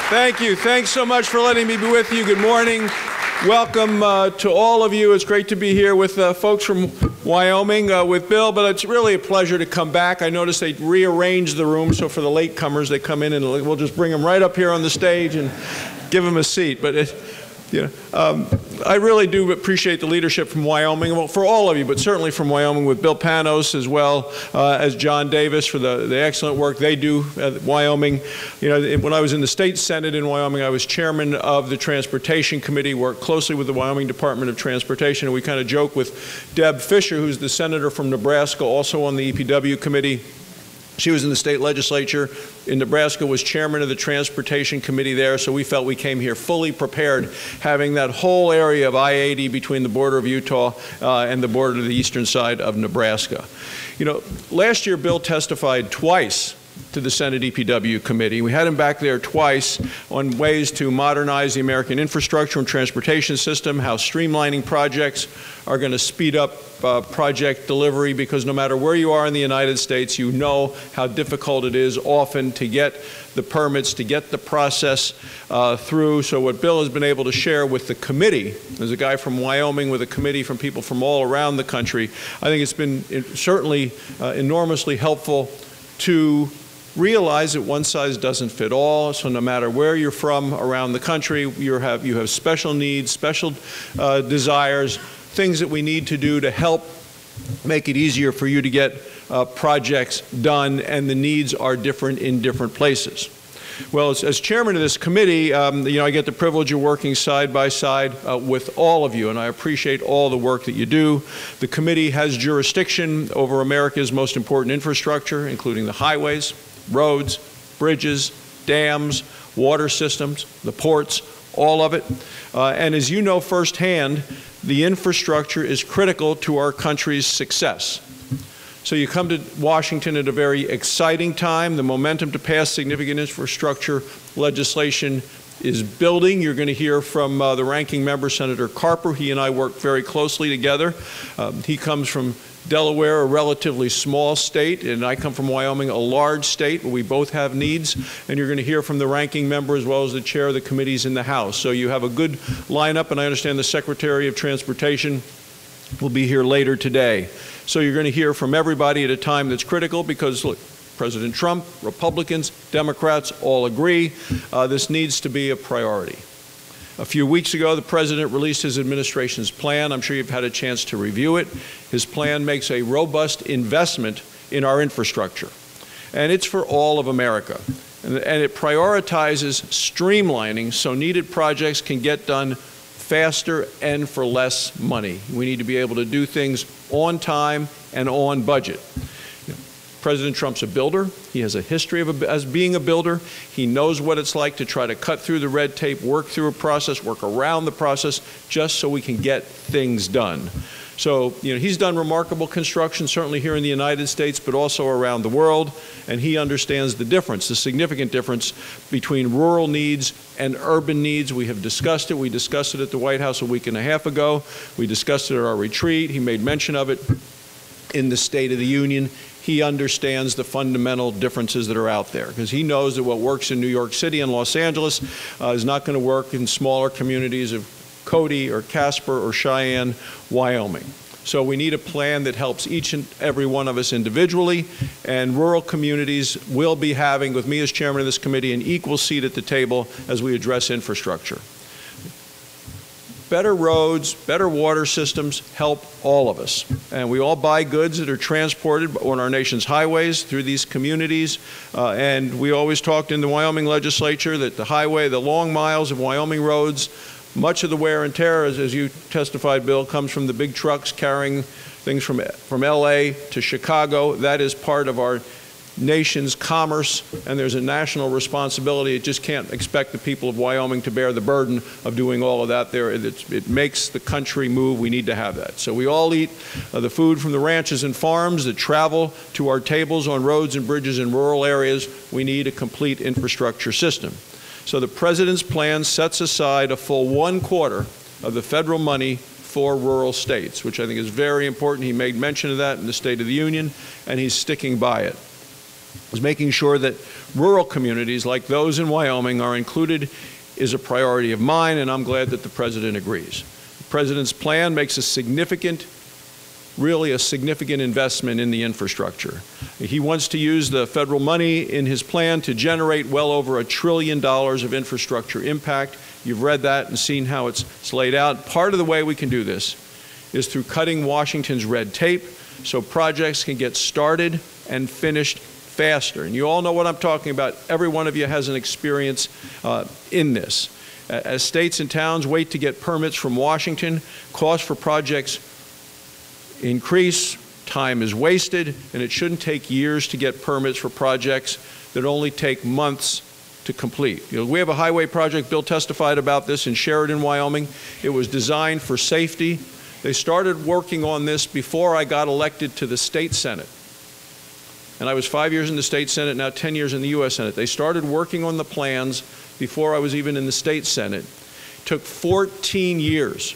Thank you. Thanks so much for letting me be with you. Good morning. Welcome to all of you. It's great to be here with folks from Wyoming with Bill, but it's really a pleasure to come back. I noticed they rearranged the room, so for the latecomers, they come in and we'll just bring them right up here on the stage and give them a seat. But I really do appreciate the leadership from Wyoming, well, for all of you, but certainly from Wyoming with Bill Panos as well as John Davis for the excellent work they do at Wyoming. You know, when I was in the state Senate in Wyoming, I was chairman of the Transportation Committee, worked closely with the Wyoming Department of Transportation, and we kind of joke with Deb Fisher, who's the senator from Nebraska, also on the EPW Committee. She was in the state legislature in Nebraska, was chairman of the Transportation Committee there, so we felt we came here fully prepared, having that whole area of I-80 between the border of Utah and the border of the eastern side of Nebraska. You know, last year Bill testified twice to the Senate EPW Committee. We had him back there twice on ways to modernize the American infrastructure and transportation system, how streamlining projects are going to speed up project delivery, because no matter where you are in the United States, you know how difficult it is often to get the permits, to get the process through. So what Bill has been able to share with the committee, there's a guy from Wyoming with a committee from people from all around the country, I think it's been certainly enormously helpful to realize that one size doesn't fit all. So no matter where you're from around the country, you have special needs, special desires, things that we need to do to help make it easier for you to get projects done, and the needs are different in different places. Well, as chairman of this committee, I get the privilege of working side by side with all of you, and I appreciate all the work that you do. The committee has jurisdiction over America's most important infrastructure, including the highways, roads, bridges, dams, water systems, the ports, all of it. And as you know firsthand, the infrastructure is critical to our country's success. So you come to Washington at a very exciting time. The momentum to pass significant infrastructure legislation is building. You're going to hear from the ranking member, Senator Carper. He and I work very closely together. He comes from Delaware, a relatively small state, and I come from Wyoming, a large state. We both have needs, and you're going to hear from the ranking member as well as the chair of the committees in the House. So you have a good lineup, and I understand the Secretary of Transportation will be here later today. So you're going to hear from everybody at a time that's critical, because look, President Trump, Republicans, Democrats all agree this needs to be a priority. A few weeks ago, the President released his administration's plan. I'm sure you've had a chance to review it. His plan makes a robust investment in our infrastructure, and it's for all of America. And it prioritizes streamlining so needed projects can get done faster and for less money. We need to be able to do things on time and on budget. President Trump's a builder. He has a history as being a builder. He knows what it's like to try to cut through the red tape, work through a process, work around the process, just so we can get things done. So, he's done remarkable construction, certainly here in the United States, but also around the world, and he understands the difference, the significant difference between rural needs and urban needs. We have discussed it. We discussed it at the White House a week and a half ago. We discussed it at our retreat. He made mention of it in the State of the Union. He understands the fundamental differences that are out there, because he knows that what works in New York City and Los Angeles is not going to work in smaller communities of Cody or Casper or Cheyenne, Wyoming. So we need a plan that helps each and every one of us individually, and rural communities will be having, with me as chairman of this committee, an equal seat at the table as we address infrastructure. Better roads, better water systems help all of us. And we all buy goods that are transported on our nation's highways through these communities. And we always talked in the Wyoming legislature that the long miles of Wyoming roads, much of the wear and tear, as you testified, Bill, comes from the big trucks carrying things from LA to Chicago. That is part of our nation's commerce, and there's a national responsibility. It just can't expect the people of Wyoming to bear the burden of doing all of that there. It makes the country move. We need to have that. So we all eat the food from the ranches and farms that travel to our tables on roads and bridges in rural areas. We need a complete infrastructure system. So the President's plan sets aside a full 1/4 of the federal money for rural states, which I think is very important. He made mention of that in the State of the Union, and he's sticking by it. is making sure that rural communities like those in Wyoming are included is a priority of mine, and I'm glad that the President agrees. The President's plan makes a significant, really a significant investment in the infrastructure. He wants to use the federal money in his plan to generate well over $1 trillion of infrastructure impact. You've read that and seen how it's laid out. Part of the way we can do this is through cutting Washington's red tape so projects can get started and finished faster. And you all know what I'm talking about. Every one of you has an experience in this. As states and towns wait to get permits from Washington, costs for projects increase, time is wasted, and it shouldn't take years to get permits for projects that only take months to complete. You know, we have a highway project, Bill testified about this in Sheridan, Wyoming. It was designed for safety. They started working on this before I got elected to the state Senate. And I was 5 years in the state Senate, now 10 years in the U.S. Senate. They started working on the plans before I was even in the state Senate. It took 14 years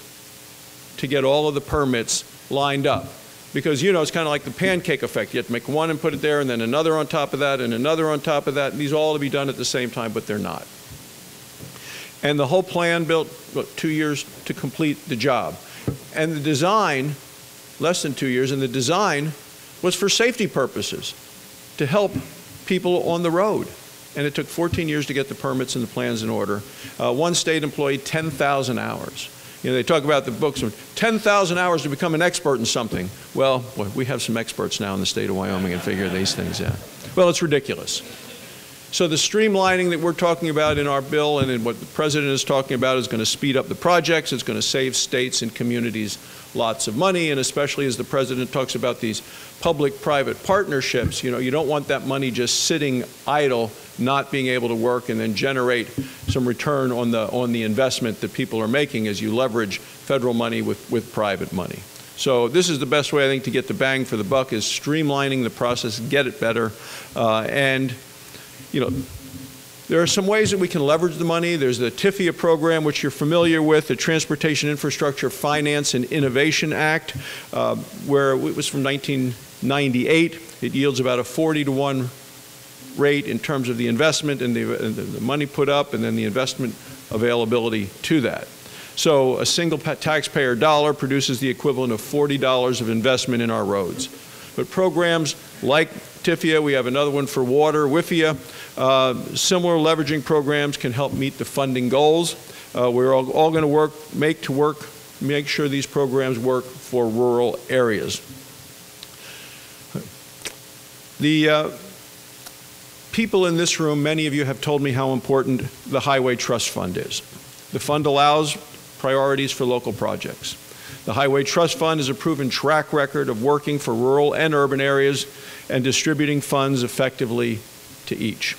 to get all of the permits lined up. Because, you know, it's kind of like the pancake effect. You have to make one and put it there, and then another on top of that, and another on top of that. And these all to be done at the same time, but they're not. And the whole plan built, what, 2 years to complete the job. And the design, less than 2 years, and the design was for safety purposes, to help people on the road. And it took 14 years to get the permits and the plans in order. One state employee, 10,000 hours. You know, they talk about the books of 10,000 hours to become an expert in something. Well, boy, we have some experts now in the state of Wyoming and figure these things out. Well, it's ridiculous. So the streamlining that we're talking about in our bill and in what the President is talking about is going to speed up the projects. It's going to save states and communities lots of money, and especially as the President talks about these public-private partnerships, you know, you don't want that money just sitting idle, not being able to work and then generate some return on the investment that people are making as you leverage federal money with private money. So this is the best way, I think, to get the bang for the buck, is streamlining the process, get it better, and you know, there are some ways that we can leverage the money. There's the TIFIA program, which you're familiar with, the Transportation Infrastructure Finance and Innovation Act, where it was from 1998. It yields about a 40-to-1 rate in terms of the investment and the money put up and then the investment availability to that. So a single taxpayer dollar produces the equivalent of $40 of investment in our roads. But programs like TIFIA, we have another one for water, WIFIA, similar leveraging programs can help meet the funding goals. We're all going to make sure these programs work for rural areas. The people in this room, many of you have told me how important the Highway Trust Fund is. The fund allows priorities for local projects. The Highway Trust Fund has a proven track record of working for rural and urban areas and distributing funds effectively to each.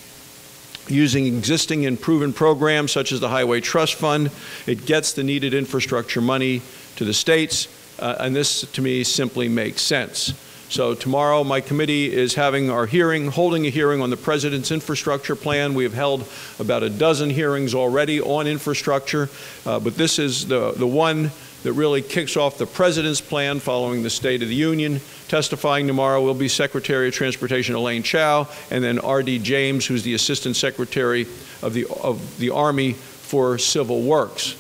Using existing and proven programs such as the Highway Trust Fund, it gets the needed infrastructure money to the states, and this to me simply makes sense. So tomorrow my committee is having our hearing, holding a hearing on the President's infrastructure plan. We have held about a dozen hearings already on infrastructure, but this is the one that really kicks off the President's plan following the State of the Union. Testifying tomorrow will be Secretary of Transportation Elaine Chao, and then R.D. James, who's the Assistant Secretary of the Army for Civil Works.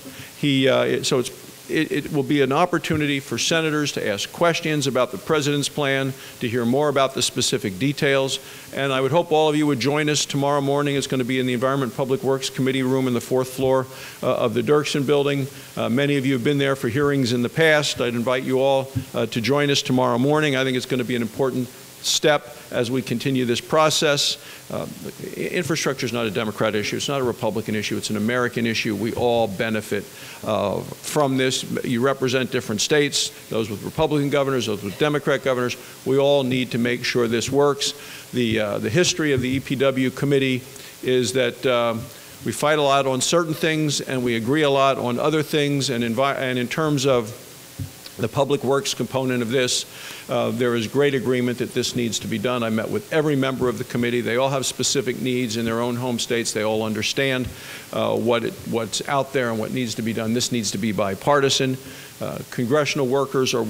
It will be an opportunity for senators to ask questions about the President's plan, to hear more about the specific details, and I would hope all of you would join us tomorrow morning. It's going to be in the Environment and Public Works Committee room in the 4th floor of the Dirksen building. Many of you have been there for hearings in the past. I'd invite you all to join us tomorrow morning. I think it's going to be an important step as we continue this process. Infrastructure is not a Democrat issue. It's not a Republican issue. It's an American issue. We all benefit from this. You represent different states, those with Republican governors, those with Democrat governors. We all need to make sure this works. The history of the EPW Committee is that we fight a lot on certain things and we agree a lot on other things, and in terms of the public works component of this, there is great agreement that this needs to be done. I met with every member of the committee. They all have specific needs in their own home states. They all understand what's out there and what needs to be done. This needs to be bipartisan. Congressional workers or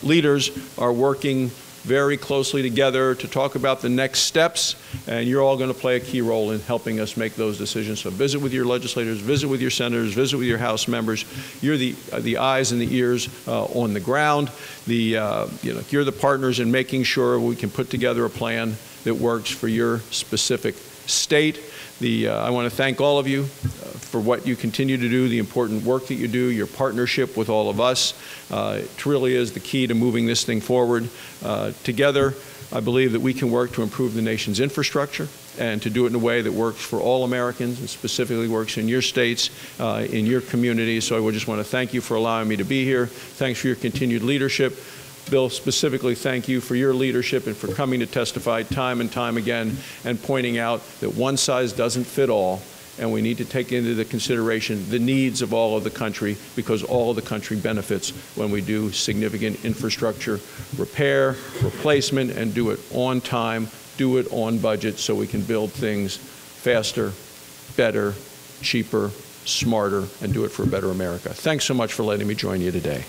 leaders are working very closely together to talk about the next steps, and you're all going to play a key role in helping us make those decisions. So visit with your legislators, visit with your senators, visit with your House members. You're the eyes and the ears on the ground. You're the partners in making sure we can put together a plan that works for your specific state. I want to thank all of you for what you continue to do, the important work that you do, your partnership with all of us. It really is the key to moving this thing forward. Together, I believe that we can work to improve the nation's infrastructure and to do it in a way that works for all Americans and specifically works in your states, in your communities. So I just want to thank you for allowing me to be here. Thanks for your continued leadership. Bill, specifically thank you for your leadership and for coming to testify time and time again and pointing out that one size doesn't fit all, and we need to take into the consideration the needs of all of the country, because all of the country benefits when we do significant infrastructure repair, replacement, and do it on time, do it on budget, so we can build things faster, better, cheaper, smarter, and do it for a better America. Thanks so much for letting me join you today.